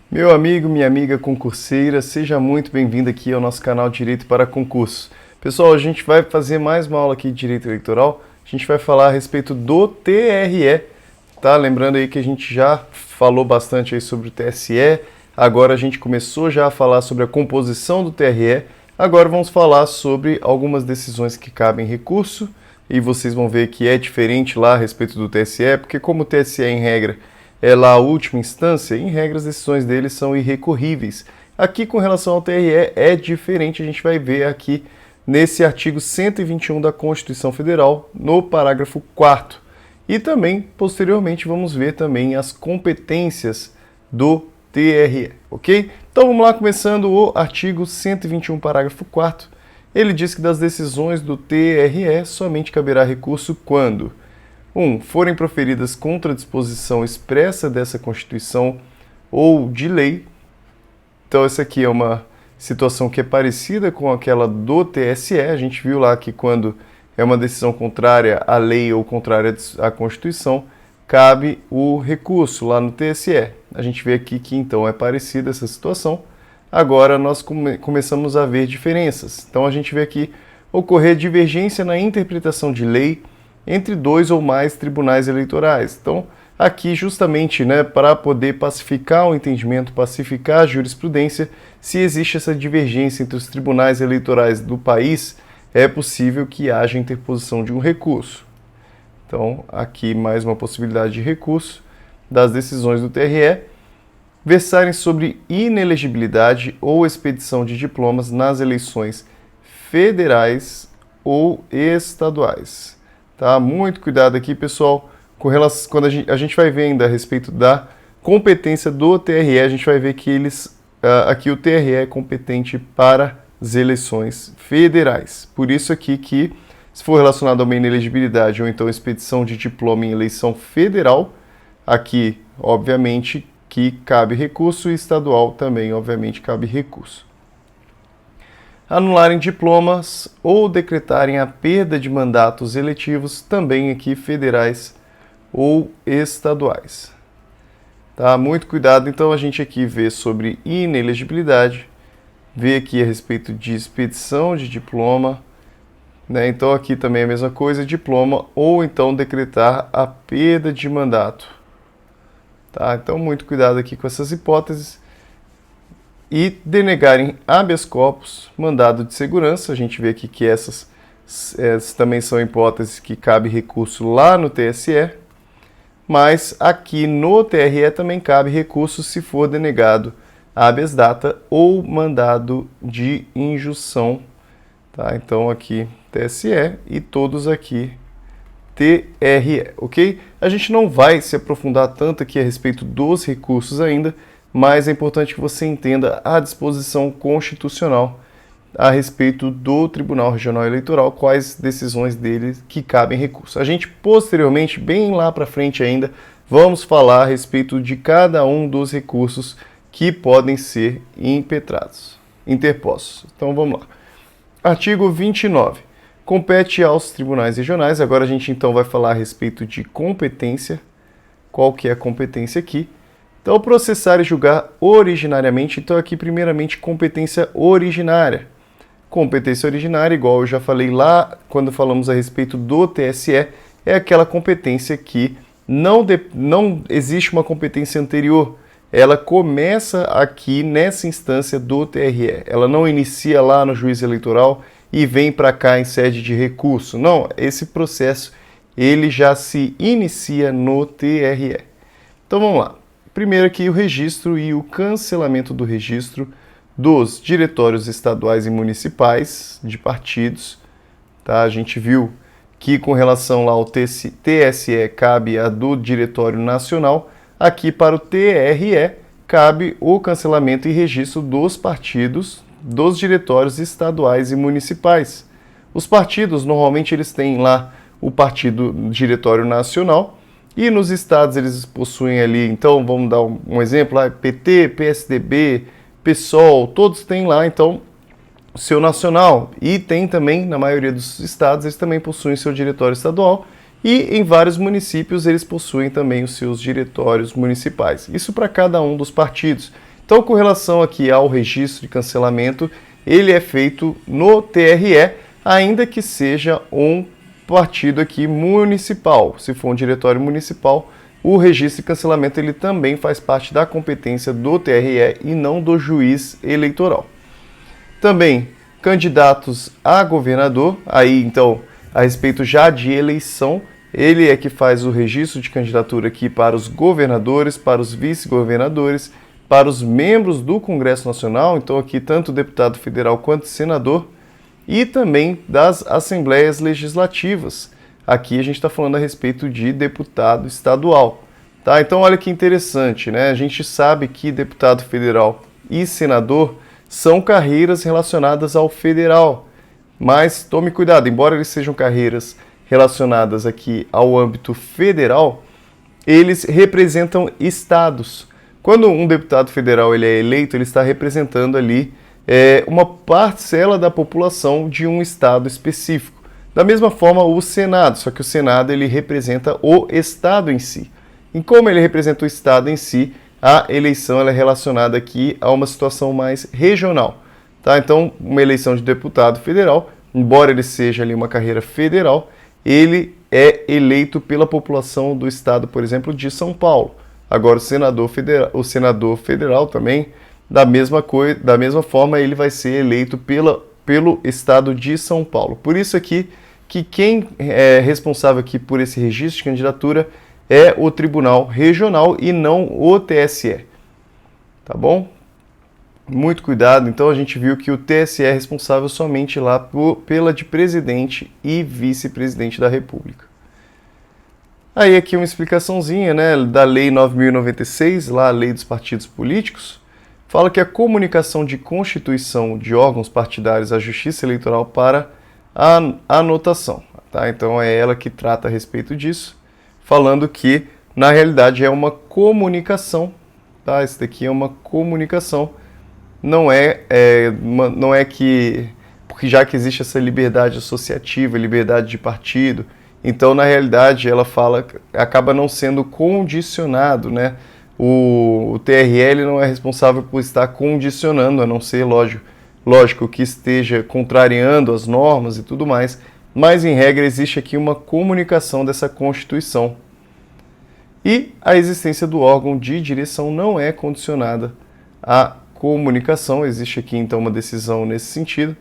Meu amigo, minha amiga concurseira, seja muito bem-vindo aqui ao nosso canal Direito para Concurso. Pessoal, a gente vai fazer mais uma aula aqui de Direito Eleitoral. A gente vai falar a respeito do TRE, tá? Lembrando aí que a gente já falou bastante aí sobre o TSE, agora a gente começou já a falar sobre a composição do TRE, agora vamos falar sobre algumas decisões que cabem recurso, e vocês vão ver que é diferente lá a respeito do TSE, porque como o TSE, em regra, é lá a última instância, em regra as decisões deles são irrecorríveis. Aqui com relação ao TRE é diferente, a gente vai ver aqui nesse artigo 121 da Constituição Federal, no parágrafo 4º. E também, posteriormente, vamos ver também as competências do TRE, ok? Então vamos lá, começando o artigo 121, parágrafo 4º. Ele diz que das decisões do TRE somente caberá recurso quando 1. Forem proferidas contra a disposição expressa dessa Constituição ou de lei. Então essa aqui é uma situação que é parecida com aquela do TSE. A gente viu lá que quando é uma decisão contrária à lei ou contrária à Constituição, cabe o recurso lá no TSE. A gente vê aqui que então é parecida essa situação. Agora nós começamos a ver diferenças. Então a gente vê aqui ocorrer divergência na interpretação de lei entre dois ou mais tribunais eleitorais. Então, aqui justamente, para poder pacificar o entendimento, pacificar a jurisprudência, se existe essa divergência entre os tribunais eleitorais do país, é possível que haja interposição de um recurso. Então, aqui mais uma possibilidade de recurso das decisões do TRE, versarem sobre inelegibilidade ou expedição de diplomas nas eleições federais ou estaduais. Tá? Muito cuidado aqui, pessoal, com relação, quando a gente vai ver ainda a respeito da competência do TRE, a gente vai ver que aqui o TRE é competente para as eleições federais. Por isso aqui que, se for relacionado a uma inelegibilidade ou então expedição de diploma em eleição federal, aqui, obviamente, que cabe recurso, e estadual também, obviamente, cabe recurso. Anularem diplomas ou decretarem a perda de mandatos eletivos, também aqui federais ou estaduais. Tá? Muito cuidado, então a gente aqui vê sobre inelegibilidade, vê aqui a respeito de expedição de diploma, né? Então aqui também é a mesma coisa, diploma ou então decretar a perda de mandato. Tá? Então muito cuidado aqui com essas hipóteses. E denegarem habeas corpus, mandado de segurança. A gente vê aqui que essas também são hipóteses que cabe recurso lá no TSE, mas aqui no TRE também cabe recurso se for denegado habeas data ou mandado de injunção. Tá? Então aqui TSE e todos aqui TRE, ok? A gente não vai se aprofundar tanto aqui a respeito dos recursos ainda, mas é importante que você entenda a disposição constitucional a respeito do Tribunal Regional Eleitoral, quais decisões dele que cabem recurso. A gente, posteriormente, bem lá para frente ainda, vamos falar a respeito de cada um dos recursos que podem ser interpostos. Então vamos lá. Artigo 29. Compete aos tribunais regionais. Agora a gente então vai falar a respeito de competência. Qual que é a competência aqui? Então, processar e julgar originariamente. Então, aqui, primeiramente, competência originária. Competência originária, igual eu já falei lá quando falamos a respeito do TSE, é aquela competência que não existe uma competência anterior. Ela começa aqui nessa instância do TRE. Ela não inicia lá no juiz eleitoral e vem para cá em sede de recurso. Não, esse processo ele já se inicia no TRE. Então, vamos lá. Primeiro aqui o registro e o cancelamento do registro dos diretórios estaduais e municipais de partidos. Tá? A gente viu que com relação lá ao TSE cabe a do Diretório Nacional. Aqui para o TRE cabe o cancelamento e registro dos partidos, dos diretórios estaduais e municipais. Os partidos normalmente eles têm lá o partido Diretório Nacional, e nos estados eles possuem ali, então vamos dar um exemplo, lá, PT, PSDB, PSOL, todos têm lá então o seu nacional. E tem também, na maioria dos estados, eles também possuem seu diretório estadual. E em vários municípios eles possuem também os seus diretórios municipais. Isso para cada um dos partidos. Então, com relação aqui ao registro de cancelamento, ele é feito no TRE, ainda que seja um partido aqui municipal. Se for um diretório municipal, o registro de cancelamento ele também faz parte da competência do TRE e não do juiz eleitoral. Também candidatos a governador, aí então a respeito já de eleição, ele é que faz o registro de candidatura aqui para os governadores, para os vice-governadores, para os membros do Congresso Nacional, então aqui tanto deputado federal quanto senador, e também das assembleias legislativas. Aqui a gente está falando a respeito de deputado estadual. Tá? Então olha que interessante, né? A gente sabe que deputado federal e senador são carreiras relacionadas ao federal, mas tome cuidado, embora eles sejam carreiras relacionadas aqui ao âmbito federal, eles representam estados. Quando um deputado federal ele é eleito, ele está representando ali uma parcela da população de um estado específico. Da mesma forma o Senado, só que o Senado ele representa o estado em si. E como ele representa o estado em si, a eleição ela é relacionada aqui a uma situação mais regional. Tá? Então, uma eleição de deputado federal, embora ele seja ali uma carreira federal, ele é eleito pela população do estado, por exemplo, de São Paulo. Agora, o senador federal também, da mesma forma, ele vai ser eleito pelo estado de São Paulo. Por isso aqui, que quem é responsável aqui por esse registro de candidatura é o Tribunal Regional e não o TSE. Tá bom? Muito cuidado. Então, a gente viu que o TSE é responsável somente lá pela de presidente e vice-presidente da República. Aí aqui uma explicaçãozinha, né, da Lei 9.096, lá a Lei dos Partidos Políticos, fala que a comunicação de constituição de órgãos partidários à Justiça Eleitoral para a anotação. Tá? Então é ela que trata a respeito disso, falando que na realidade é uma comunicação. Tá? Isso daqui é uma comunicação, não é que, porque já que existe essa liberdade associativa, liberdade de partido, então, na realidade, ela acaba não sendo condicionado, né? O TRE ele não é responsável por estar condicionando, a não ser, lógico que esteja contrariando as normas e tudo mais, mas, em regra, existe aqui uma comunicação dessa Constituição. E a existência do órgão de direção não é condicionada à comunicação. Existe aqui, então, uma decisão nesse sentido,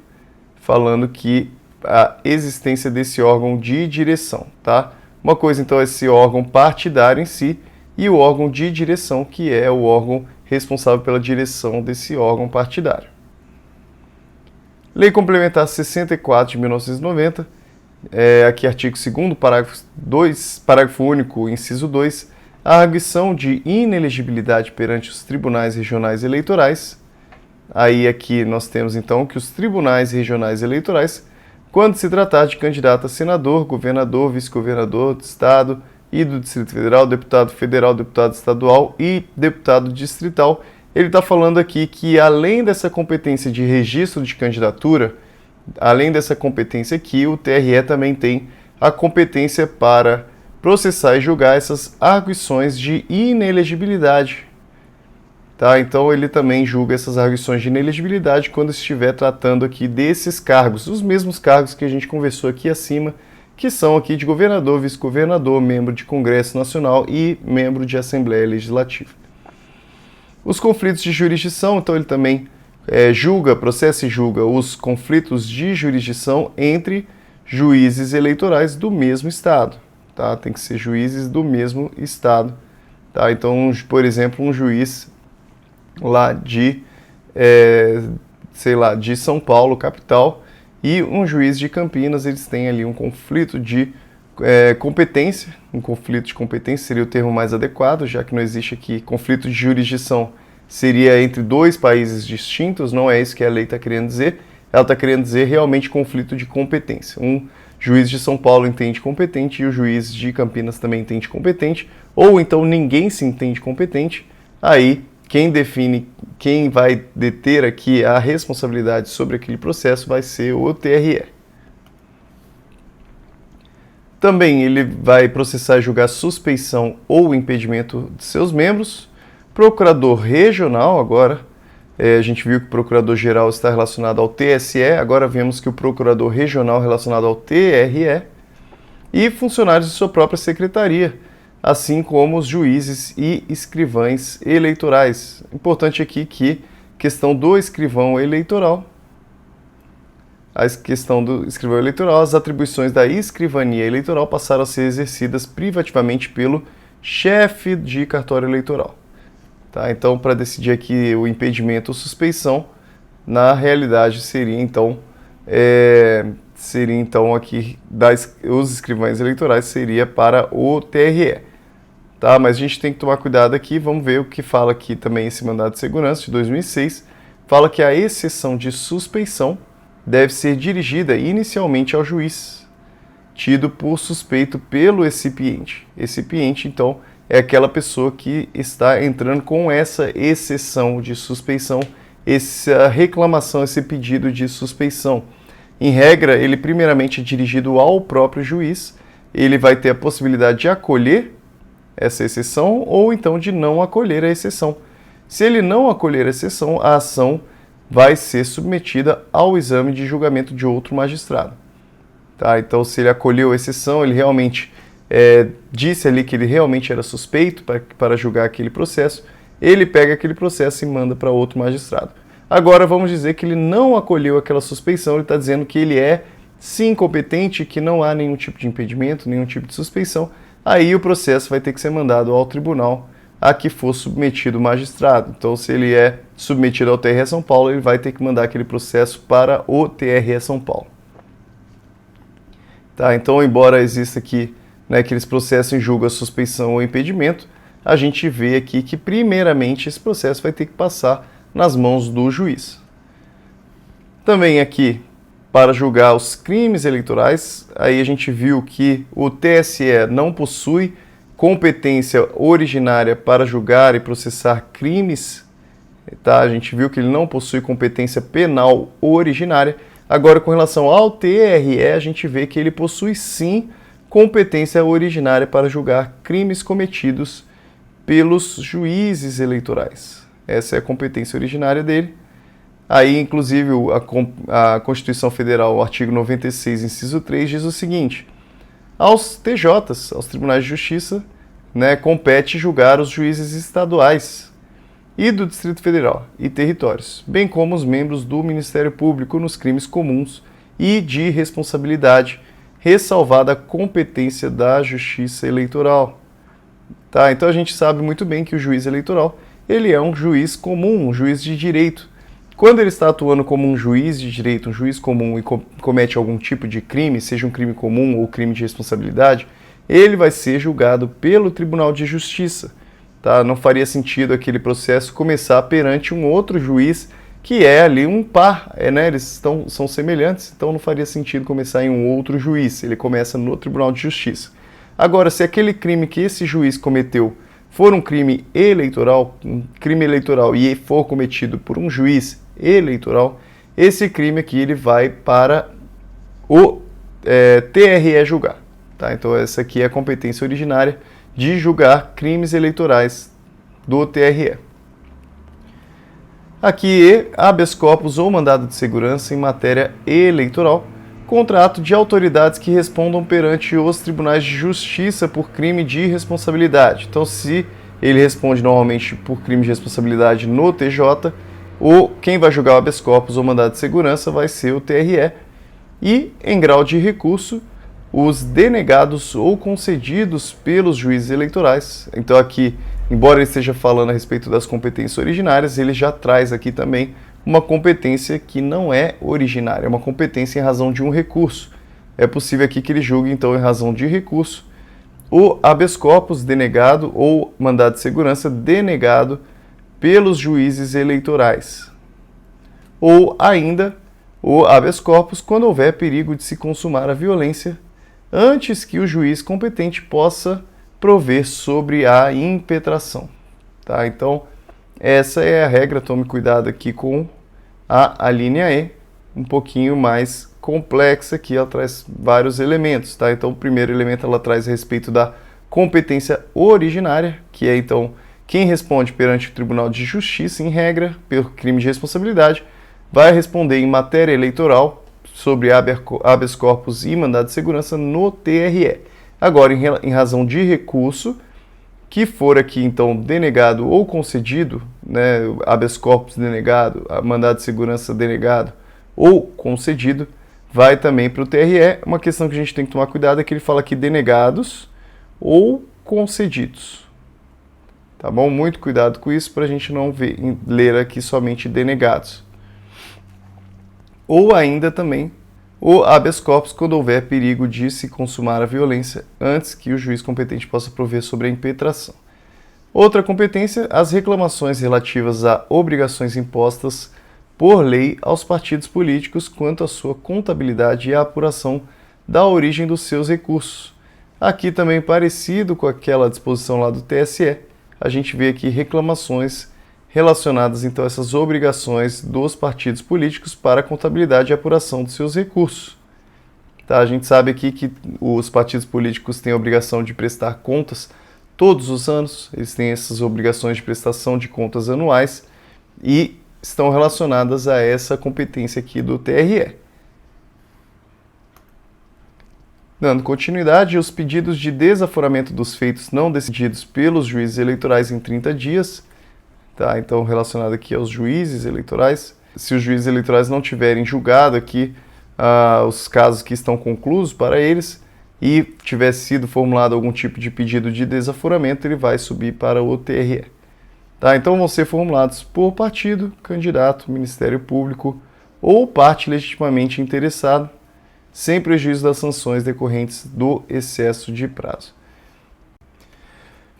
falando que a existência desse órgão de direção, tá? Uma coisa, então, é esse órgão partidário em si e o órgão de direção, que é o órgão responsável pela direção desse órgão partidário. Lei Complementar 64 de 1990, aqui artigo 2º, parágrafo único, inciso 2, a arguição de inelegibilidade perante os tribunais regionais eleitorais. Aí aqui nós temos, então, que os tribunais regionais eleitorais, quando se tratar de candidato a senador, governador, vice-governador do estado e do Distrito Federal, deputado estadual e deputado distrital, ele está falando aqui que além dessa competência de registro de candidatura, além dessa competência aqui, o TRE também tem a competência para processar e julgar essas arguições de inelegibilidade. Tá? Então ele também julga essas arguições de inelegibilidade quando estiver tratando aqui desses cargos, os mesmos cargos que a gente conversou aqui acima, que são aqui de governador, vice-governador, membro de Congresso Nacional e membro de Assembleia Legislativa. Os conflitos de jurisdição, então ele também processa e julga os conflitos de jurisdição entre juízes eleitorais do mesmo estado. Tá? Tem que ser juízes do mesmo estado. Tá? Então, por exemplo, um juiz lá de São Paulo, capital, e um juiz de Campinas, eles têm ali um conflito de competência. Um conflito de competência seria o termo mais adequado, já que não existe aqui conflito de jurisdição, seria entre dois países distintos, não é isso que a lei está querendo dizer. Ela está querendo dizer realmente conflito de competência. Um juiz de São Paulo entende competente e o juiz de Campinas também entende competente, ou então ninguém se entende competente, aí quem define, quem vai deter aqui a responsabilidade sobre aquele processo vai ser o TRE. Também ele vai processar e julgar suspeição ou impedimento de seus membros. Procurador regional, agora, a gente viu que o procurador-geral está relacionado ao TSE, agora vemos que o procurador regional relacionado ao TRE, e funcionários de sua própria secretaria, assim como os juízes e escrivães eleitorais. Importante aqui que questão do escrivão eleitoral, as atribuições da escrivania eleitoral passaram a ser exercidas privativamente pelo chefe de cartório eleitoral. Tá? Então, para decidir aqui o impedimento ou suspeição, na realidade seria então aqui os escrivães eleitorais seria para o TRE. Tá? Mas a gente tem que tomar cuidado aqui, vamos ver o que fala aqui também esse mandado de segurança de 2006, fala que a exceção de suspeição deve ser dirigida inicialmente ao juiz, tido por suspeito pelo excipiente. Excipiente, então, é aquela pessoa que está entrando com essa exceção de suspeição, essa reclamação, esse pedido de suspeição. Em regra, ele primeiramente é dirigido ao próprio juiz, ele vai ter a possibilidade de acolher essa exceção ou então de não acolher a exceção. Se ele não acolher a exceção, a ação vai ser submetida ao exame de julgamento de outro magistrado. Tá? Então, se ele acolheu a exceção, ele realmente disse ali que ele realmente era suspeito para julgar aquele processo, ele pega aquele processo e manda para outro magistrado. Agora, vamos dizer que ele não acolheu aquela suspeição, ele está dizendo que ele é sim competente, que não há nenhum tipo de impedimento, nenhum tipo de suspeição, aí o processo vai ter que ser mandado ao tribunal a que for submetido o magistrado. Então, se ele é submetido ao TRE São Paulo, ele vai ter que mandar aquele processo para o TRE São Paulo. Tá? Então, embora exista aqui aqueles processos em julgo a suspeição ou impedimento, a gente vê aqui que, primeiramente, esse processo vai ter que passar nas mãos do juiz. Também aqui, para julgar os crimes eleitorais, aí a gente viu que o TSE não possui competência originária para julgar e processar crimes, tá? A gente viu que ele não possui competência penal originária. Agora, com relação ao TRE, a gente vê que ele possui sim competência originária para julgar crimes cometidos pelos juízes eleitorais. Essa é a competência originária dele. Aí, inclusive, a Constituição Federal, o artigo 96, inciso 3, diz o seguinte: aos TJs, aos Tribunais de Justiça, compete julgar os juízes estaduais e do Distrito Federal e territórios, bem como os membros do Ministério Público nos crimes comuns e de responsabilidade, ressalvada a competência da Justiça Eleitoral. Tá? Então a gente sabe muito bem que o juiz eleitoral ele é um juiz comum, um juiz de direito. Quando ele está atuando como um juiz de direito, um juiz comum e comete algum tipo de crime, seja um crime comum ou crime de responsabilidade, ele vai ser julgado pelo Tribunal de Justiça. Tá? Não faria sentido aquele processo começar perante um outro juiz que é ali um par, eles são semelhantes, então não faria sentido começar em um outro juiz, ele começa no Tribunal de Justiça. Agora, se aquele crime que esse juiz cometeu for um crime eleitoral e for cometido por um juiz eleitoral, esse crime aqui ele vai para o TRE julgar. Tá? Então essa aqui é a competência originária de julgar crimes eleitorais do TRE. Aqui, habeas corpus ou mandado de segurança em matéria eleitoral, contrato de autoridades que respondam perante os tribunais de justiça por crime de responsabilidade. Então, se ele responde normalmente por crime de responsabilidade no TJ, quem vai julgar o habeas corpus ou mandado de segurança vai ser o TRE. E, em grau de recurso, os denegados ou concedidos pelos juízes eleitorais. Então, aqui, embora ele esteja falando a respeito das competências originárias, ele já traz aqui também uma competência que não é originária, é uma competência em razão de um recurso. É possível aqui que ele julgue, então, em razão de recurso, o habeas corpus denegado ou mandado de segurança denegado pelos juízes eleitorais. Ou ainda, o habeas corpus quando houver perigo de se consumar a violência antes que o juiz competente possa prover sobre a impetração. Tá? Então, essa é a regra, tome cuidado aqui com a linha E, um pouquinho mais complexa aqui, ela traz vários elementos. Tá? Então, o primeiro elemento ela traz a respeito da competência originária, que é então Quem responde perante o Tribunal de Justiça, em regra, pelo crime de responsabilidade, vai responder em matéria eleitoral sobre habeas corpus e mandado de segurança no TRE. Agora, em razão de recurso, que for aqui então denegado ou concedido, né, habeas corpus denegado, mandado de segurança denegado ou concedido, vai também para o TRE. Uma questão que a gente tem que tomar cuidado é que ele fala aqui denegados ou concedidos. Tá bom? Muito cuidado com isso para a gente não ler aqui somente denegados. Ou ainda também o habeas corpus quando houver perigo de se consumar a violência antes que o juiz competente possa prover sobre a impetração. Outra competência, as reclamações relativas a obrigações impostas por lei aos partidos políticos quanto à sua contabilidade e a apuração da origem dos seus recursos. Aqui também parecido com aquela disposição lá do TSE, a gente vê aqui reclamações relacionadas então a essas obrigações dos partidos políticos para a contabilidade e apuração dos seus recursos. Tá? A gente sabe aqui que os partidos políticos têm a obrigação de prestar contas todos os anos, eles têm essas obrigações de prestação de contas anuais e estão relacionadas a essa competência aqui do TRE. Dando continuidade, os pedidos de desaforamento dos feitos não decididos pelos juízes eleitorais em 30 dias, tá? Então relacionado aqui aos juízes eleitorais, se os juízes eleitorais não tiverem julgado aqui os casos que estão conclusos para eles e tivesse sido formulado algum tipo de pedido de desaforamento, ele vai subir para o TRE. Tá? Então vão ser formulados por partido, candidato, Ministério Público ou parte legitimamente interessada, sem prejuízo das sanções decorrentes do excesso de prazo.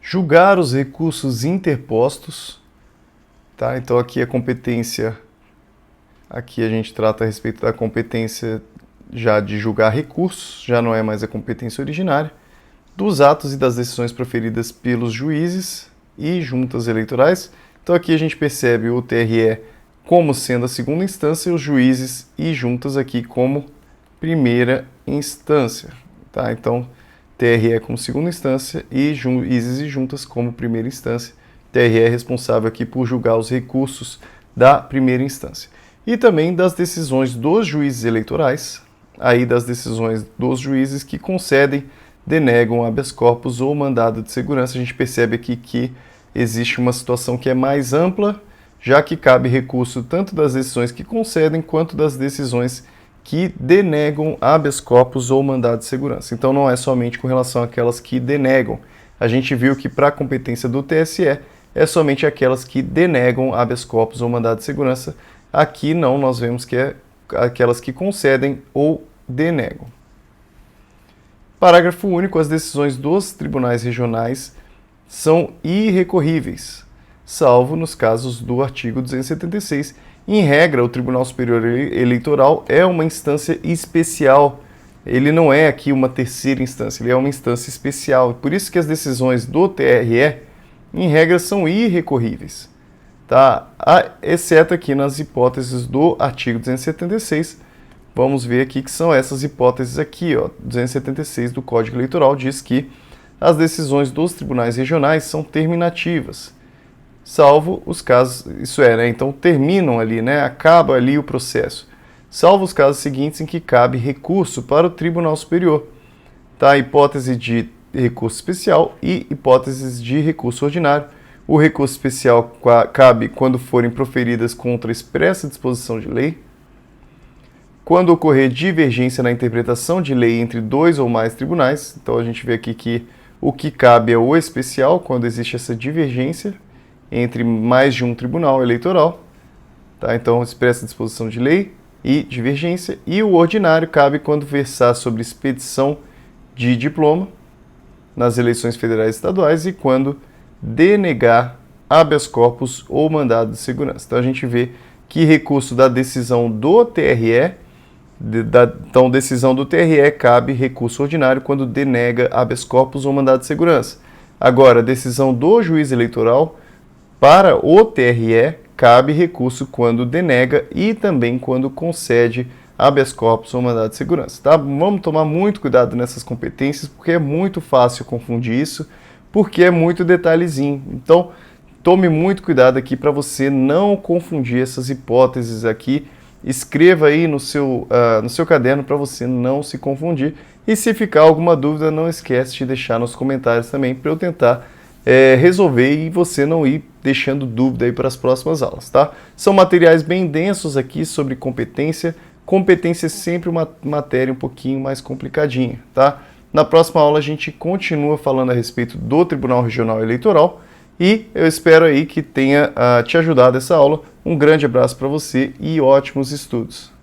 Julgar os recursos interpostos. Tá? Então aqui a competência, aqui a gente trata a respeito da competência já de julgar recursos, já não é mais a competência originária, dos atos e das decisões proferidas pelos juízes e juntas eleitorais. Então aqui a gente percebe o TRE como sendo a segunda instância e os juízes e juntas aqui como primeira instância. Tá? Então TRE como segunda instância e juízes e juntas como primeira instância. TRE é responsável aqui por julgar os recursos da primeira instância. E também das decisões dos juízes eleitorais, aí das decisões dos juízes que concedem, denegam habeas corpus ou mandado de segurança. A gente percebe aqui que existe uma situação que é mais ampla, já que cabe recurso tanto das decisões que concedem quanto das decisões que denegam habeas corpus ou mandado de segurança. Então não é somente com relação àquelas que denegam. A gente viu que para a competência do TSE é somente aquelas que denegam habeas corpus ou mandado de segurança. Aqui não, nós vemos que é aquelas que concedem ou denegam. Parágrafo único. As decisões dos tribunais regionais são irrecorríveis, salvo nos casos do artigo 276. Em regra, o Tribunal Superior Eleitoral é uma instância especial. Ele não é aqui uma terceira instância, ele é uma instância especial. Por isso que as decisões do TRE, em regra, são irrecorríveis. Tá? Exceto aqui nas hipóteses do artigo 276. Vamos ver aqui que são essas hipóteses aqui, ó. 276 do Código Eleitoral diz que as decisões dos tribunais regionais são terminativas, salvo os casos, isso é, né? Então terminam ali, né? Acaba ali o processo, salvo os casos seguintes em que cabe recurso para o Tribunal Superior. Tá? Hipótese de recurso especial e hipóteses de recurso ordinário. O recurso especial cabe quando forem proferidas contra expressa disposição de lei, quando ocorrer divergência na interpretação de lei entre dois ou mais tribunais. Então a gente vê aqui que o que cabe é o especial, quando existe essa divergência entre mais de um tribunal eleitoral. Tá? Então expressa disposição de lei e divergência. E o ordinário cabe quando versar sobre expedição de diploma nas eleições federais e estaduais e quando denegar habeas corpus ou mandado de segurança. Então a gente vê que recurso da decisão do TRE, então decisão do TRE cabe recurso ordinário quando denega habeas corpus ou mandado de segurança. Agora, decisão do juiz eleitoral para o TRE cabe recurso quando denega e também quando concede habeas corpus ou mandado de segurança. Tá? Vamos tomar muito cuidado nessas competências porque é muito fácil confundir isso, porque é muito detalhezinho. Então, tome muito cuidado aqui para você não confundir essas hipóteses aqui. Escreva aí no seu caderno para você não se confundir. E se ficar alguma dúvida, não esquece de deixar nos comentários também para eu tentar resolver e você não ir deixando dúvida aí para as próximas aulas, tá? São materiais bem densos aqui sobre competência. Competência é sempre uma matéria um pouquinho mais complicadinha, tá? Na próxima aula a gente continua falando a respeito do Tribunal Regional Eleitoral e eu espero aí que tenha te ajudado essa aula. Um grande abraço para você e ótimos estudos!